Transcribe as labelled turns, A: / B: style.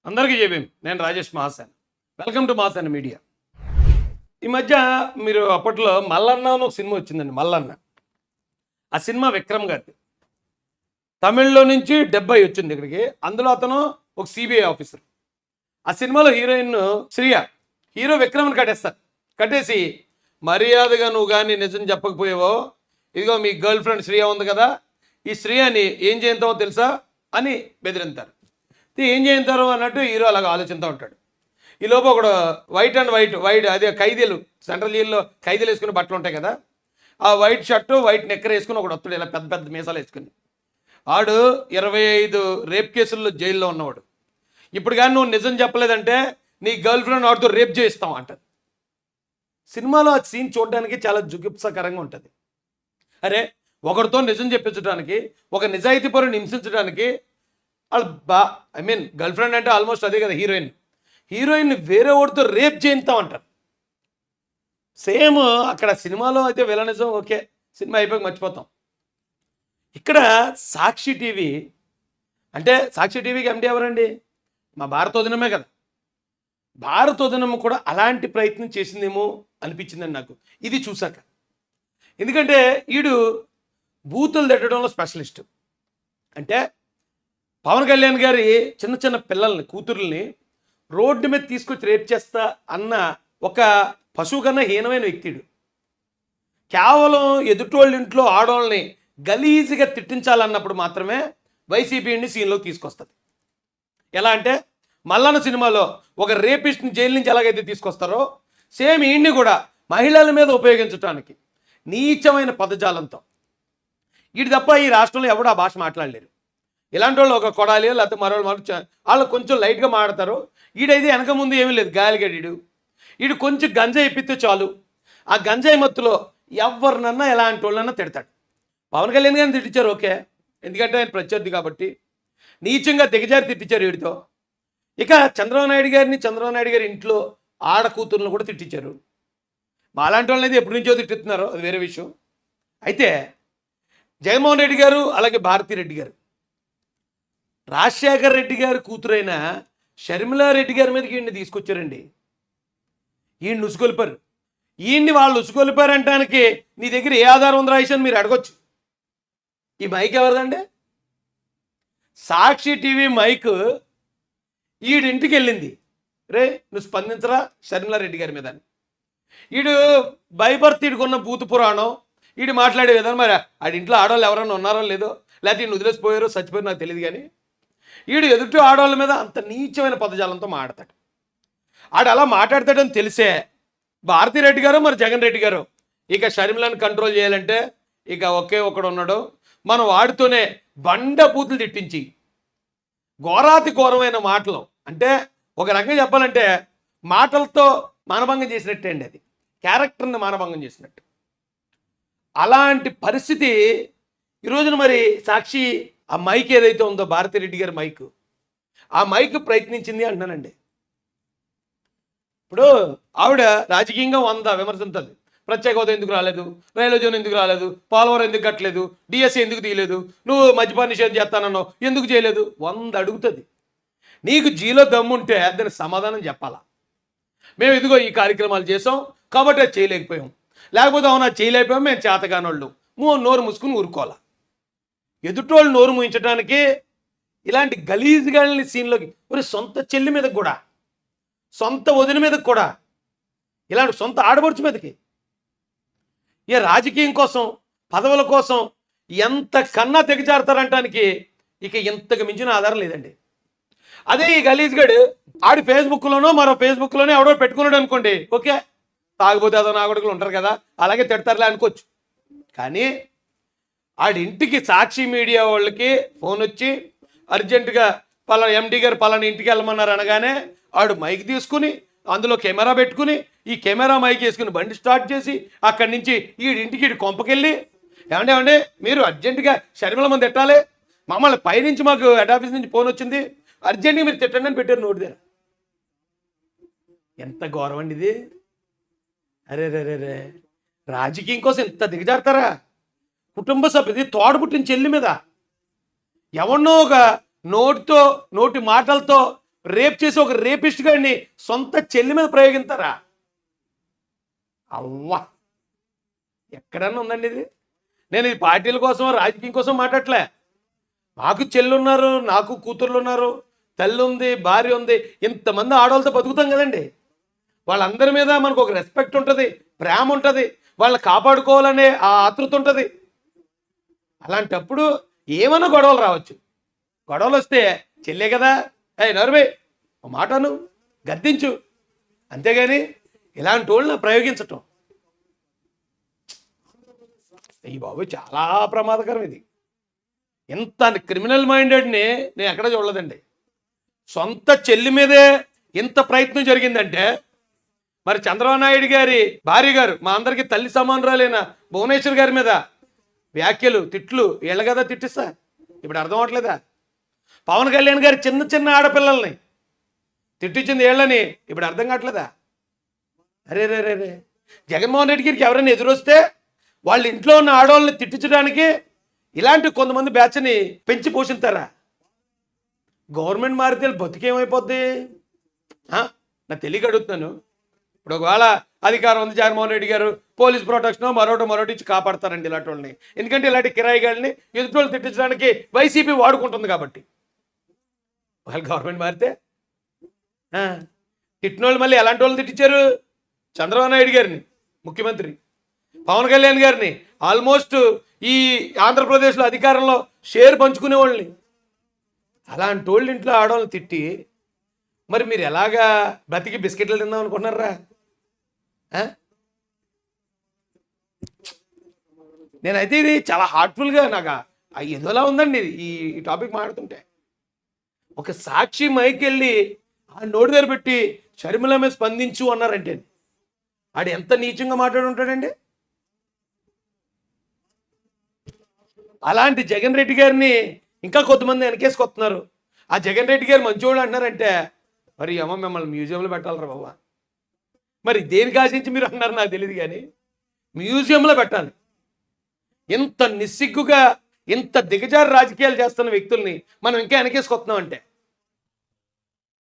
A: అందరికీ చెప్పాం. నేను Rajesh Mahasen. Welcome to Mahasen media. ఈ మధ్య మీరు అప్పట్లో మల్లన్న అని ఒక సినిమా వచ్చిందండి. మల్లన్న ఆ సినిమా విక్రమ్ గారిది. తమిళ్లో నుంచి 70 వచ్చింది ఇక్కడికి. అందులో అతను ఒక సిబిఐ ఆఫీసర్. ఆ సినిమాలో హీరోయిన్ శ్రియ, హీరో విక్రమ్ని కట్టేస్తారు. కట్టేసి మర్యాదగా నువ్వు కానీ నిజం చెప్పకపోయావో ఇదిగో మీ గర్ల్ ఫ్రెండ్ శ్రియ ఉంది కదా, ఈ శ్రియని ఏం చేస్తావో తెలుసా అని బెదిరింతారు. ఏం చేస్తారు అన్నట్టు హీరో అలాగ ఆలోచిస్తూ ఉంటాడు. ఈ లోపు ఒకడు వైట్ అదే ఖైదీలు, సెంట్రల్ జైల్లో ఖైదీలు వేసుకునే బట్టలు ఉంటాయి కదా, ఆ వైట్ షర్టు వైట్ నెక్కర్ వేసుకుని ఒకడు వస్తాడు, ఇలా పెద్ద పెద్ద మీసాలు వేసుకుని. ఆడు 25 రేప్ కేసుల్లో జైల్లో ఉన్నవాడు. ఇప్పుడు కానీ నువ్వు నిజం చెప్పలేదంటే నీ గర్ల్ ఫ్రెండ్ వాడితో రేప్ చేయిస్తాం అంటది. సినిమాలో ఆ సీన్ చూడడానికి చాలా జుగుప్సకరంగా ఉంటుంది. అరే, ఒకరితో నిజం చెప్పించడానికి, ఒక నిజాయితీ పరుని హింసించడానికి వాళ్ళు గర్ల్ ఫ్రెండ్ అంటే ఆల్మోస్ట్ అదే కదా హీరోయిన్ వేరే వాడితో రేప్ చేయిస్తాం అంటారు. సేమ్ అక్కడ సినిమాలో అయితే విలనిజం ఓకే, సినిమా అయిపోయి మర్చిపోతాం. ఇక్కడ సాక్షి టీవీ అంటే సాక్షి టీవీకి ఎండి ఎవరండి? మా భారతోదినమే కదా. భారతోదినమ్మ కూడా అలాంటి ప్రయత్నం చేసిందేమో అనిపించిందండి నాకు ఇది చూశాక. ఎందుకంటే వీడు బూతులు తిట్టడంలో స్పెషలిస్ట్. అంటే పవన్ కళ్యాణ్ గారి చిన్న చిన్న పిల్లల్ని, కూతుర్ని రోడ్డు మీద తీసుకొచ్చి రేప్ చేస్తా అన్న ఒక పశువు కన్నా హీనమైన వ్యక్తిడు. కేవలం ఎదుటోళ్ళ ఇంట్లో ఆడవాళ్ళని గలీజ్గా తిట్టించాలన్నప్పుడు మాత్రమే వైసీపీని సీన్లోకి తీసుకొస్తుంది. ఎలా అంటే మల్లన్న సినిమాలో ఒక రేపిస్ట్ని జైలు నుంచి ఎలాగైతే తీసుకొస్తారో సేమ్ ఈయన్ని కూడా మహిళల మీద ఉపయోగించడానికి నీచమైన పదజాలంతో. వీడు తప్ప ఈ రాష్ట్రంలో ఎవడు ఆ భాష మాట్లాడలేరు. ఇలాంటి వాళ్ళు ఒక కొడాలి లేకపోతే మరో వాళ్ళు కొంచెం లైట్గా మాడతారు. ఈడైతే వెనక ముందు ఏమీ లేదు, గాలిగడీడు. వీడు కొంచెం గంజాయి ఇప్పితే చాలు, ఆ గంజాయి మత్తులో ఎవరినన్నా ఎలాంటి వాళ్ళన్నా తిడతాడు. పవన్ కళ్యాణ్ గారిని తిట్టించారు ఓకే, ఎందుకంటే ఆయన ప్రత్యర్థి కాబట్టి. నీచంగా దిగజారి తిట్టించారు వీడితో. ఇక చంద్రబాబు నాయుడు గారి ఇంట్లో ఆడ కూతుర్లను కూడా తిట్టించారు. మాలాంటి వాళ్ళని అయితే ఎప్పటి నుంచో తిట్టుతున్నారు, అది వేరే విషయం. అయితే జగన్మోహన్ రెడ్డి గారు అలాగే భారతిరెడ్డి గారు, రాజశేఖర్ రెడ్డి గారి కూతురైన షర్మిలారెడ్డి గారి మీదకి ఈయన్ని తీసుకొచ్చారండి. ఈయన్ని ఉసుగొలిపారు. ఈయన్ని వాళ్ళు ఉసుగొలిపారు అంటానికి నీ దగ్గర ఏ ఆధారం ఉందో రాయిషని మీరు అడగొచ్చు. ఈ మైక్ ఎవరిదండి? సాక్షి టీవీ మైక్ ఈడింటికి వెళ్ళింది. రే నువ్వు స్పందించరా షర్మిలారెడ్డి గారి మీద. ఈడు బైబర్త్ ఈడుకున్న భూత పురాణం ఈడు మాట్లాడే విధానం. మరి ఆడింట్లో ఆడవాళ్ళు ఎవరైనా ఉన్నారో లేదో, లేకపోతే ఈయన వదిలేసిపోయారో చచ్చిపోయారో నాకు తెలియదు. కానీ ఈడు ఎదుటి ఆడవాళ్ళ మీద అంత నీచమైన పదజాలంతో మాట్లాడతాడు. ఆడు అలా మాట్లాడతాడని తెలిసే భారతిరెడ్డి గారు మరి జగన్ రెడ్డి గారు ఇక షర్మిలను కంట్రోల్ చేయాలంటే ఇక ఒకే ఒకడు ఉన్నాడు, మనం వాడితోనే బండ బూతులు తిట్టించి ఘోరాతి ఘోరమైన మాటలు, అంటే ఒక రకంగా చెప్పాలంటే మాటలతో మానభంగం చేసినట్టే అండి. అది క్యారెక్టర్ని మానభంగం చేసినట్టు. అలాంటి పరిస్థితి ఈరోజున మరి సాక్షి ఆ మైక్ ఏదైతే ఉందో భారతిరెడ్డి గారి మైక్, ఆ మైక్ ప్రయత్నించింది అంటున్నానండి. ఇప్పుడు ఆవిడ రాజకీయంగా 100 విమర్శించాలి. ప్రత్యేక హోదా ఎందుకు రాలేదు, రైల్వే జోన్ ఎందుకు రాలేదు, పోలవరం ఎందుకు కట్టలేదు, డిఎస్సీ ఎందుకు తీయలేదు, నువ్వు మద్యపాన నిషేధం చేస్తానన్నావు ఎందుకు చేయలేదు, 100 అడుగుతుంది. నీకు జీలో దమ్ముంటే దానికి సమాధానం చెప్పాలా. మేము ఇదిగో ఈ కార్యక్రమాలు చేసాం కాబట్టి అది చేయలేకపోయాం, లేకపోతే అవునా చేయలేకపోయాం మేము చేతగానోళ్ళు, నోరు మూసుకుని ఊరుకోవాలా. ఎదుటోళ్ళు నోరు మూయించడానికి ఇలాంటి గలీజ్గాళ్ళని సీన్లోకి, మరి సొంత చెల్లి మీదకి కూడా, సొంత వదిన మీదకి కూడా, ఇలాంటి సొంత ఆడపడుచు మీదకి ఏ రాజకీయం కోసం పదవుల కోసం ఎంత కన్నా తెగజారుతారంటానికి ఇక ఇంతకు మించిన ఆధారం లేదండి. అదే ఈ గలీజ్గాడు ఆడి ఫేస్బుక్లోనో మరో ఫేస్బుక్లోనో ఎవడో పెట్టుకున్నాడు అనుకోండి, ఓకే తాగిపోతే అదో నాగొడుకులు ఉంటారు కదా అలాగే తిడతారులే అనుకోవచ్చు. కానీ ఆడింటికి సాక్షి మీడియా వాళ్ళకి ఫోన్ వచ్చి అర్జెంటుగా పలానా ఎండి గారు పలానా ఇంటికి వెళ్ళమన్నారు అనగానే ఆడు మైక్ తీసుకుని అందులో కెమెరా పెట్టుకుని ఈ కెమెరా మైక్ వేసుకుని బండి స్టార్ట్ చేసి అక్కడి నుంచి ఈడింటికి కొంపకెళ్ళి ఏమండే మీరు అర్జెంటుగా షర్మిల మంది తిట్టాలి, మమ్మల్ని పైనుంచి మాకు హెడ్ ఆఫీస్ నుంచి ఫోన్ వచ్చింది అర్జెంటుగా మీరు తిట్టండి అని పెట్టారు నోటి దగ్గర. ఎంత గౌరవం అండి ఇది. అరే రాజకీయం కోసం ఇంత దిగజారుతారా? కుటుంబ సభ్యుది తోడబుట్టిన చెల్లి మీద ఎవరినో ఒక నోటి మాటలతో రేప్ చేసి ఒక రేపిస్ట్ గాడిని సొంత చెల్లి మీద ప్రయోగిస్తారా? అవ్వా, ఎక్కడన్నా ఉందండి ఇది? నేను ఇది పార్టీల కోసం రాజకీయం కోసం మాట్లాడలే. నాకు చెల్లున్నారు, నాకు కూతుర్లు ఉన్నారు, తల్లి ఉంది, భార్య ఉంది, ఇంతమంది ఆడవాళ్ళతో బతుకుతాం కదండి. వాళ్ళందరి మీద మనకు ఒక రెస్పెక్ట్ ఉంటుంది, ప్రేమ ఉంటుంది, వాళ్ళని కాపాడుకోవాలనే ఆ ఆతృత ఉంటుంది. అలాంటప్పుడు ఏమైనా గొడవలు రావచ్చు. గొడవలు వస్తే చెల్లే కదా, నరువే ఒక మాటను గద్దించు, అంతేగాని ఇలాంటి వాళ్ళని ప్రయోగించటం ఈ బాబు చాలా ప్రమాదకరం. ఇది ఇంత క్రిమినల్ మైండెడ్ని నేను ఎక్కడ చూడలేదండి. సొంత చెల్లి మీదే ఇంత ప్రయత్నం జరిగిందంటే మరి చంద్రబాబు నాయుడు గారి భార్య గారు, మా అందరికీ తల్లి సమానురాలైన భువనేశ్వర్ గారి మీద వ్యాఖ్యలు, తిట్లు వీళ్ళ కదా తిట్టిస్తా. ఇప్పుడు అర్థం అవట్లేదా? పవన్ కళ్యాణ్ గారి చిన్న చిన్న ఆడపిల్లల్ని తిట్టించింది వీళ్ళని ఇప్పుడు అర్థం కావట్లేదా? అరే రే రే రే జగన్మోహన్ రెడ్డి గారికి ఎవరైనా ఎదురొస్తే వాళ్ళ ఇంట్లో ఉన్న ఆడవాళ్ళని తిట్టించడానికి ఇలాంటి కొంతమంది బ్యాచ్ని పెంచి పోషిస్తారా? గవర్నమెంట్ మారితే బతికేమైపోద్ది? నా తెలియక అడుగుతున్నాను. ఇప్పుడు ఒకవేళ అధికారం ఉంది, జగన్మోహన్ రెడ్డి గారు పోలీస్ ప్రొటెక్షన్ మరోటి ఇచ్చి కాపాడతారండి ఇలాంటి వాళ్ళని. ఎందుకంటే ఇలాంటి కిరాయిగాళ్ళని ఎదుటి వాళ్ళు తిట్టించడానికి వైసీపీ వాడుకుంటుంది కాబట్టి. వాళ్ళు గవర్నమెంట్ మారితే తిట్టిన వాళ్ళు మళ్ళీ ఎలాంటి వాళ్ళు తిట్టించారు? చంద్రబాబు నాయుడు గారిని ముఖ్యమంత్రి, పవన్ కళ్యాణ్ గారిని ఆల్మోస్ట్ ఈ ఆంధ్రప్రదేశ్లో అధికారంలో షేర్ పంచుకునే వాళ్ళని. అలాంటి వాళ్ళ ఇంట్లో ఆడవాళ్ళని తిట్టి మరి మీరు ఎలాగా బ్రతికి బిస్కెట్లు తిందాం అనుకుంటున్నారా? నేనైతే ఇది చాలా హార్ట్ఫుల్గా నాకు ఏదోలా ఉందండి ఈ టాపిక్ మాట్లాడుతుంటే. ఒక సాక్షి మైకెళ్ళి ఆ నోటి దగ్గర పెట్టి షర్మిల మీద స్పందించు అన్నారంటే ఆడు ఎంత నీచంగా మాట్లాడి ఉంటాడండి. అలాంటి జగన్ రెడ్డి గారిని ఇంకా కొంతమంది వెనకేసుకొస్తున్నారు. ఆ జగన్ రెడ్డి గారు మంచోళ్ళు అంటున్నారంటే మరి అమ్మ మిమ్మల్ని మ్యూజియంలో పెట్టాలరా బాబా. మరి దేనికి ఆశించి మీరు అన్నారు నాకు తెలియదు, కానీ మ్యూజియంలో పెట్టాలి. ఇంత నిస్సిగ్గుగా ఇంత దిగజారు రాజకీయాలు చేస్తున్న వ్యక్తుల్ని మనం ఇంకా వెనకేసుకొస్తున్నాం అంటే